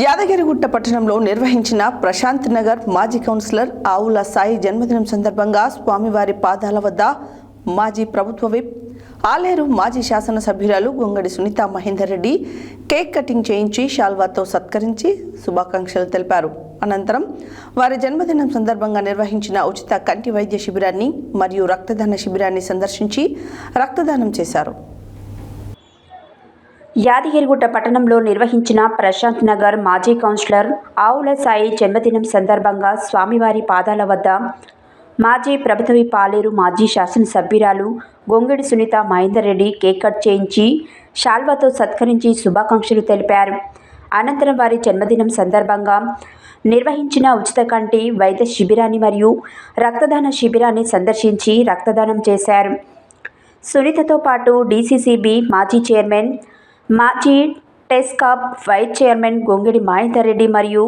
యాదగిరిగుట్ట పట్టణంలో నిర్వహించిన ప్రశాంత్ నగర్ మాజీ కౌన్సిలర్ ఆవుల సాయి జన్మదినం సందర్భంగా స్వామివారి పాదాల వద్ద మాజీ ప్రభుత్వ విప్ ఆలేరు మాజీ శాసనసభ్యురాలు గొంగడి సునీత మహేందర్ రెడ్డి కేక్ కటింగ్ చేయించి శాల్వాతో సత్కరించి శుభాకాంక్షలు తెలిపారు. అనంతరం వారి జన్మదినం సందర్భంగా నిర్వహించిన ఉచిత కంటి వైద్య శిబిరాన్ని మరియు రక్తదాన శిబిరాన్ని సందర్శించి రక్తదానం చేశారు. యాదగిరిగుట్ట పట్టణంలో నిర్వహించిన ప్రశాంత్ నగర్ మాజీ కౌన్సిలర్ ఆవుల సాయి జన్మదినం సందర్భంగా స్వామివారి పాదాల వద్ద మాజీ ప్రభుత్వ పాలేరు మాజీ శాసనసభ్యురాలు గొంగడి సునీత మహేందర్ రెడ్డి కేక్ కట్ చేయించి శాల్వాతో సత్కరించి శుభాకాంక్షలు తెలిపారు. అనంతరం వారి జన్మదినం సందర్భంగా నిర్వహించిన ఉచిత కంటి వైద్య శిబిరాన్ని మరియు రక్తదాన శిబిరాన్ని సందర్శించి రక్తదానం చేశారు. సునీతతో పాటు డీసీసీబీ మాజీ చైర్మన్ మాజీ టెస్కాప్ వైస్ చైర్మన్ గొంగడి మహేందర్ రెడ్డి మరియు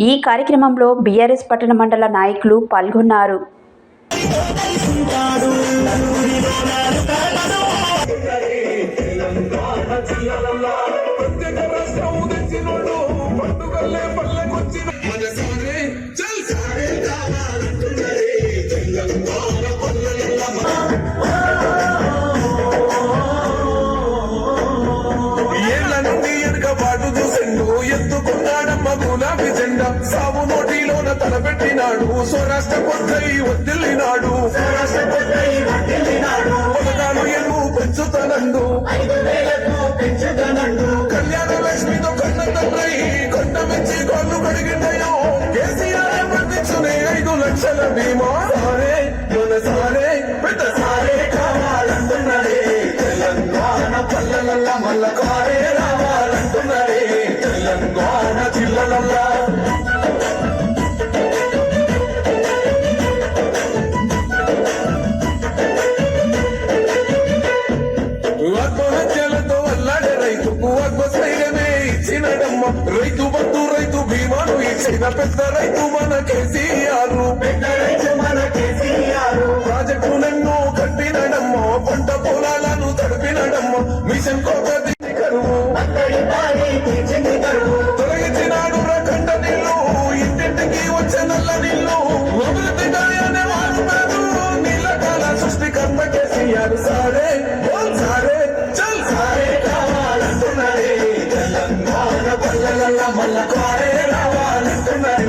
ఈ కార్యక్రమంలో బీఆర్ఎస్ పట్టణ మండల నాయకులు పాల్గొన్నారు. సాగు నోటిలోన తలపెట్టినాడు స్వరాష్ట్ర కొద్దై వదిలినాడు పథకాలు ఎన్నో పెంచుతానండు కళ్యాణ లక్ష్మితో కన్న తండ్రి కొండ మెచ్చి కొన్ను కడిగిండయో కేసీఆర్ పండించునే 5 లక్షల బీమా సారే సారే పెద్ద సారే కావాలంటున్నాడే తెలంగాణ పల్లెలల్లా మల్ల కారే రావాలంటున్నాడే తెలంగాణ జిల్లలల్లా రైతు బంధు రైతు బీమాను ఇచ్చిన పెద్ద రైతు మన కేసీఆర్ ప్రాజెక్టులెన్నో కట్టినడమ్మో పంట పొలాలను తడిపినడమ్మో మిషన్ కోపది కరువు తొలగించినాడు రకండ నీళ్లు ఇంటింటికి వచ్చే నల్ల నీళ్లు అభివృద్ధి అనే వారు కాదు నీళ్ళ కాల సృష్టికర్త కేసీఆర్ సారే సారే చల్ సారే కావాలంటున్నాడే తెలంగాణ పల్లెలల్ల మల్ల కారే రావాలంటున్నాడు.